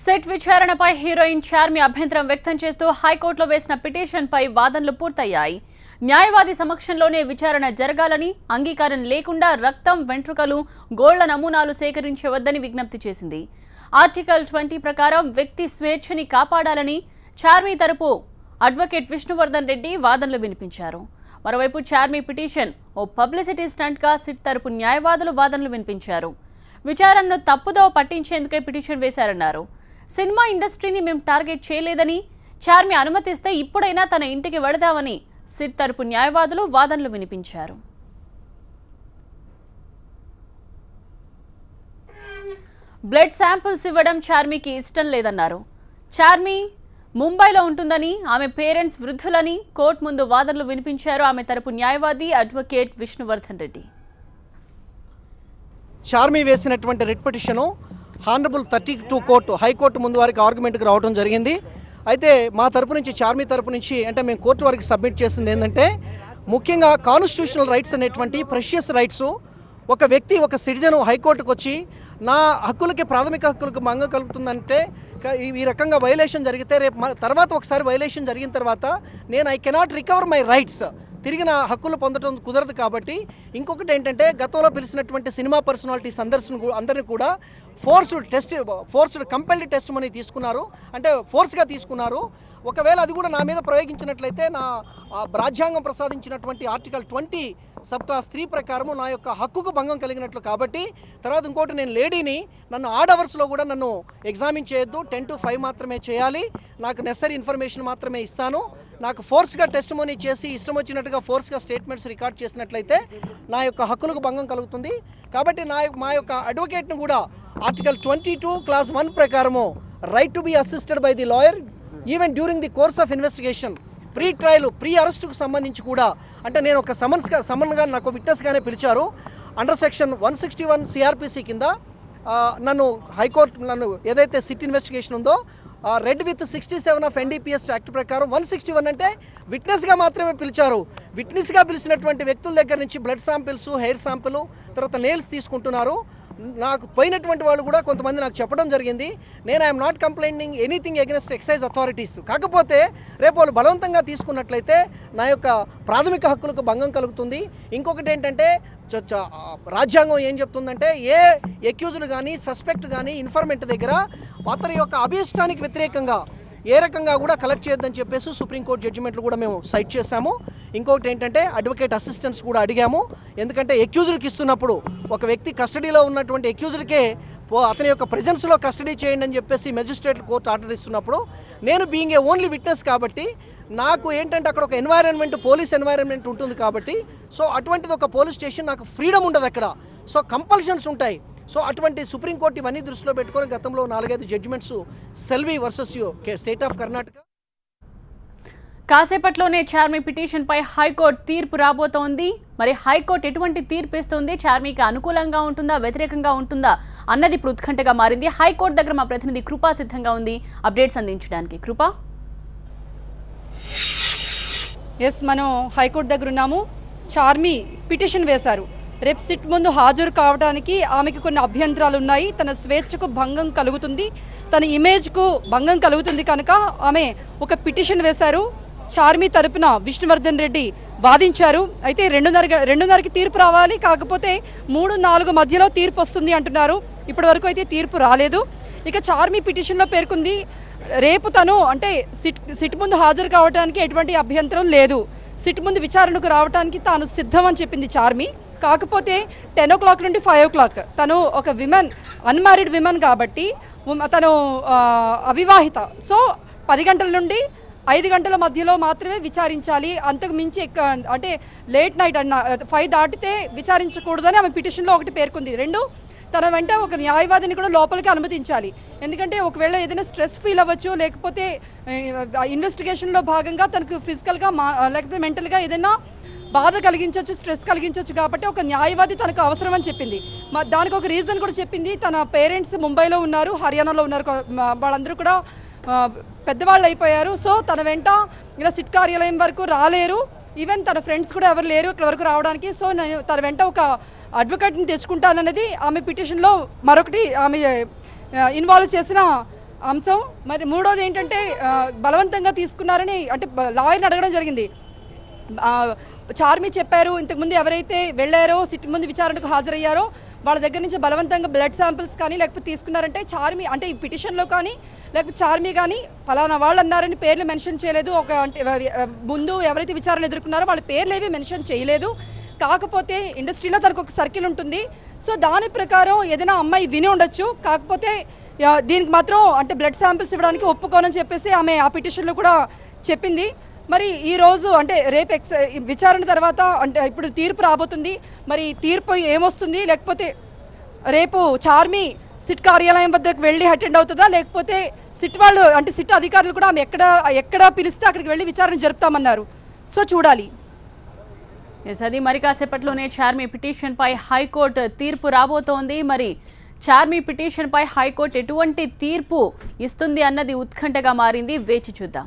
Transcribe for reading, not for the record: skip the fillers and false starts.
Set విచారణపై heroine Charmi అభ్యంతరం వ్యక్తం చేస్తూ హైకోర్టులో వేసిన పిటిషన్పై వాదనలు పూర్తయ్యాయి. న్యాయవాది సమక్షంలోనే విచారణ జరగాలని, అంగీకారం లేకుండా రక్తం, వెంట్రుకలు, గోళ్ల నమూనాలు సేకరించవద్దని విజ్ఞప్తి చేసింది. ఆర్టికల్ 20 ప్రకారం వ్యక్తి స్వేచ్ఛని కాపాడాలని చార్మి తరపు అడ్వకేట్ విష్ణువర్ధన్ రెడ్డి వాదనలు వినిపించారు. మరోవైపు చార్మి పిటిషన్ ఓ పబ్లిసిటీ స్టంట్గా సిట్ తరపు న్యాయవాదులు వాదనలు వినిపించారు. విచారణను తప్పుదో పట్టించేందుకే పిటిషన్ వేశారన్నారు. సినిమా ఇండస్ట్రీని మేము టార్గెట్ చేయలేదని, చార్మి అనుమతిస్తే ఇప్పుడైనా తన ఇంటికి వెళదామని సిట్ తరపు న్యాయవాదులు వాదనలు వినిపించారు. బ్లడ్ శాంపిల్స్ ఇవ్వడం చార్మికి ఇష్టం లేదన్నారు. చార్మి ముంబైలో ఉంటుందని, ఆమె పేరెంట్స్ వృద్ధులని కోర్టు ముందు వాదనలు వినిపించారు ఆమె తరపు న్యాయవాది అడ్వకేట్ విష్ణువర్ధన్ రెడ్డి. చార్మి వేసినటువంటి writ petition honourable 32 court high court ముందు వారికి ఆర్గ్యుమెంట్కి రావడం జరిగింది. అయితే మా తరపు నుంచి, చార్మి తరపు నుంచి, అంటే మేము కోర్టు వారికి సబ్మిట్ చేసింది ఏంటంటే, ముఖ్యంగా కాన్స్టిట్యూషనల్ రైట్స్ అనేటువంటి ప్రెషియస్ రైట్స్, ఒక వ్యక్తి, ఒక సిటిజన్ హైకోర్టుకు వచ్చి నా హక్కులకి, ప్రాథమిక హక్కులకు భంగం కలుగుతుందంటే, ఈ రకంగా వైలేషన్ జరిగితే రేపు తర్వాత ఒకసారి వైలేషన్ జరిగిన తర్వాత నేను I cannot recover my rights, తిరిగి నా హక్కులు పొందడం కుదరదు. కాబట్టి ఇంకొకటి ఏంటంటే, గతంలో పిలిచినటువంటి సినిమా పర్సనాలిటీస్ అందరినీ కూడా ఫోర్స్డ్ కంపెల్డ్ టెస్ట్ మనీ తీసుకున్నారు, అంటే ఫోర్స్గా తీసుకున్నారు. ఒకవేళ అది కూడా నా మీద ప్రయోగించినట్లయితే నా రాజ్యాంగం ప్రసాదించినటువంటి ఆర్టికల్ 20 సబ్క్లాస్ 3 ప్రకారము నా యొక్క హక్కుకు భంగం కలిగినట్లు. కాబట్టి తర్వాత ఇంకోటి, నేను లేడీని, నన్ను ఆడ్ అవర్స్లో కూడా నన్ను ఎగ్జామిన్ చేయొద్దు, 10 to 5 మాత్రమే చేయాలి, నాకు నెసరీ ఇన్ఫర్మేషన్ మాత్రమే ఇస్తాను. నాకు ఫోర్స్గా టెస్టిమోనీ చేసి ఇష్టం వచ్చినట్టుగా ఫోర్స్గా స్టేట్మెంట్స్ రికార్డ్ చేసినట్లయితే నా యొక్క హక్కులకు భంగం కలుగుతుంది. కాబట్టి మా యొక్క అడ్వకేట్ను కూడా ఆర్టికల్ 22 క్లాస్ 1 ప్రకారము right to be assisted by the lawyer even during the course of investigation, pre trial, pre అరెస్టుకు సంబంధించి కూడా, అంటే నేను ఒక సమన్గా నాకు విట్నెస్గానే పిలిచారు. అండర్ సెక్షన్ 161 సిఆర్పిసి కింద నన్ను ఏదైతే సిట్ ఇన్వెస్టిగేషన్ ఉందో red with 67 of NDPS act ప్రకారం 161 అంటే విట్నెస్గా మాత్రమే పిలిచారు. విట్నెస్గా పిలిచినటువంటి వ్యక్తుల దగ్గర నుంచి బ్లడ్ శాంపిల్స్, హెయిర్ శాంపిల్, తర్వాత నెయిల్స్ తీసుకుంటున్నారు. నాకు పోయినటువంటి వాళ్ళు కూడా కొంతమంది నాకు చెప్పడం జరిగింది, నేను I'm not complaining anything against excise authorities, కాకపోతే రేపు వాళ్ళు బలవంతంగా తీసుకున్నట్లయితే నా యొక్క ప్రాథమిక హక్కులకు భంగం కలుగుతుంది. ఇంకొకటి ఏంటంటే, రాజ్యాంగం ఏం చెప్తుందంటే, ఏ ఎక్యూజ్డ్ కానీ, సస్పెక్ట్ కానీ, ఇన్ఫర్మెంట్ దగ్గర అతని యొక్క అభీష్టానికి వ్యతిరేకంగా ఏ రకంగా కూడా కలెక్ట్ చేయొద్దని చెప్పేసి సుప్రీంకోర్టు జడ్జిమెంట్లు కూడా మేము సైట్ చేశాము. ఇంకొకటి ఏంటంటే, అడ్వకేట్ అసిస్టెన్స్ కూడా అడిగాము. ఎందుకంటే ఎక్యూజ్డ్కి ఇస్తున్నప్పుడు, ఒక వ్యక్తి కస్టడీలో ఉన్నటువంటి ఎక్యూజ్డ్కే అతని యొక్క ప్రెజెన్స్లో కస్టడీ చేయండి అని చెప్పేసి మెజిస్ట్రేట్ కోర్టు ఆర్డర్ ఇస్తున్నప్పుడు, నేను బీయింగ్ ఏ ఓన్లీ విట్నెస్ కాబట్టి నాకు ఏంటంటే అక్కడ ఒక ఎన్వైరన్మెంట్, పోలీస్ ఎన్వైరన్మెంట్ ఉంటుంది కాబట్టి, సో అటువంటిది ఒక పోలీస్ స్టేషన్, నాకు ఫ్రీడమ్ ఉండదు అక్కడ, సో కంపల్షన్స్ ఉంటాయి. సో అటువంటి సుప్రీంకోర్టు ఇవన్నీ దృష్టిలో పెట్టుకొని గతంలో 4-5 judgments, Selvi versus state of Karnataka. కాసేపట్లోనే చార్మి పిటిషన్పై హైకోర్టు తీర్పు రాబోతోంది. మరి హైకోర్టు ఎటువంటి తీర్పు ఇస్తుంది, చార్మికి అనుకూలంగా ఉంటుందా, వ్యతిరేకంగా ఉంటుందా అన్నది ఇప్పుడు ఉత్కంఠగా మారింది. హైకోర్టు దగ్గర మా ప్రతినిధి కృపా సిద్ధంగా ఉంది అప్డేట్స్ అందించడానికి. కృపా. మనం హైకోర్టు దగ్గర ఉన్నాము. చార్మి పిటిషన్ వేశారు. రేపు సిట్ ముందు హాజరు కావడానికి ఆమెకి కొన్ని అభ్యంతరాలు ఉన్నాయి. తన స్వేచ్ఛకు భంగం కలుగుతుంది, తన ఇమేజ్కు భంగం కలుగుతుంది కనుక ఆమె ఒక పిటిషన్ వేశారు. చార్మి తరపున విష్ణువర్ధన్ రెడ్డి వాదించారు. అయితే 2:30కి తీర్పు రావాలి, కాకపోతే 3-4 మధ్యలో తీర్పు వస్తుంది అంటున్నారు. ఇప్పటి వరకు అయితే తీర్పు రాలేదు. ఇక చార్మి పిటిషన్లో పేర్కొంది, రేపు తను అంటే సిట్ ముందు హాజరు కావడానికి ఎటువంటి అభ్యంతరం లేదు, సిట్ ముందు విచారణకు రావడానికి తాను సిద్ధం అని చెప్పింది చార్మి. కాకపోతే 10 o'clock నుండి 5 o'clock తను ఒక అన్మ్యారీడ్ విమెన్ కాబట్టి తను అవివాహిత. సో 10 గంటల నుండి 5 గంటల మధ్యలో మాత్రమే విచారించాలి, అంతకు మించి అంటే లేట్ నైట్ 5 దాటితే విచారించకూడదని ఆమె పిటిషన్లో ఒకటి పేర్కొంది. 2, తన వెంట ఒక న్యాయవాదిని కూడా లోపలికి అనుమతించాలి. ఎందుకంటే ఒకవేళ ఏదైనా స్ట్రెస్ ఫీల్ అవ్వచ్చు, లేకపోతే ఇన్వెస్టిగేషన్లో భాగంగా తనకు ఫిజికల్గా లేకపోతే మెంటల్గా ఏదైనా బాధ కలిగించవచ్చు, స్ట్రెస్ కలిగించవచ్చు. కాబట్టి ఒక న్యాయవాది తనకు అవసరం అని చెప్పింది. దానికి ఒక రీజన్ కూడా చెప్పింది, తన పేరెంట్స్ ముంబైలో ఉన్నారు, హర్యానాలో ఉన్నారు, వాళ్ళందరూ కూడా పెద్దవాళ్ళు అయిపోయారు. సో తన వెంట ఇలా సిట్ కార్యాలయం వరకు రాలేరు, ఈవెన్ తన ఫ్రెండ్స్ కూడా ఎవరు లేరు ఇక్కడ వరకు రావడానికి. సో నేను తన వెంట ఒక అడ్వకేట్ని తెచ్చుకుంటానన్నది ఆమె పిటిషన్లో మరొకటి ఆమె ఇన్వాల్వ్ చేసిన అంశం. మరి మూడోది ఏంటంటే బలవంతంగా తీసుకున్నారని అంటే లాయర్ని అడగడం జరిగింది. చార్మి చెప్పారు, ఇంతకుముందు ఎవరైతే వెళ్ళారో సిట్ ముందు విచారణకు హాజరయ్యారో వాళ్ళ దగ్గర నుంచి బలవంతంగా బ్లడ్ శాంపిల్స్ కానీ లేకపోతే తీసుకున్నారంటే చార్మి అంటే ఈ పిటిషన్లో కానీ లేకపోతే చార్మి కానీ ఫలానా వాళ్ళు అన్నారని పేర్లు మెన్షన్ చేయలేదు. ఒక అంటే ముందు ఎవరైతే విచారణ ఎదుర్కొన్నారో వాళ్ళ పేర్లు ఏవి మెన్షన్ చేయలేదు. కాకపోతే ఇండస్ట్రీలో తనకు ఒక సర్కిల్ ఉంటుంది. సో దాని ప్రకారం ఏదైనా అమ్మాయి విని ఉండొచ్చు. కాకపోతే దీనికి మాత్రం అంటే బ్లడ్ శాంపిల్స్ ఇవ్వడానికి ఒప్పుకోనని చెప్పేసి ఆమె ఆ పిటిషన్లో కూడా చెప్పింది. మరి ఈరోజు అంటే రేపు విచారణ తర్వాత అంటే ఇప్పుడు తీర్పు రాబోతుంది. మరి తీర్పు ఏమొస్తుంది, లేకపోతే రేపు చార్మి సిట్ కార్యాలయం వద్దకు వెళ్ళి అటెండ్ అవుతుందా, లేకపోతే సిట్ వాళ్ళు అంటే సిట్ అధికారులు కూడా ఆమె ఎక్కడ పిలిస్తే అక్కడికి వెళ్ళి విచారణ జరుపుతామన్నారు. సో చూడాలి. అది మరి కాసేపట్లోనే చార్మి పిటిషన్ పై హైకోర్టు తీర్పు రాబోతోంది. మరి చార్మి పిటిషన్ పై హైకోర్టు ఎటువంటి తీర్పు ఇస్తుంది అన్నది ఉత్కంఠగా మారింది. వేచి చూద్దాం.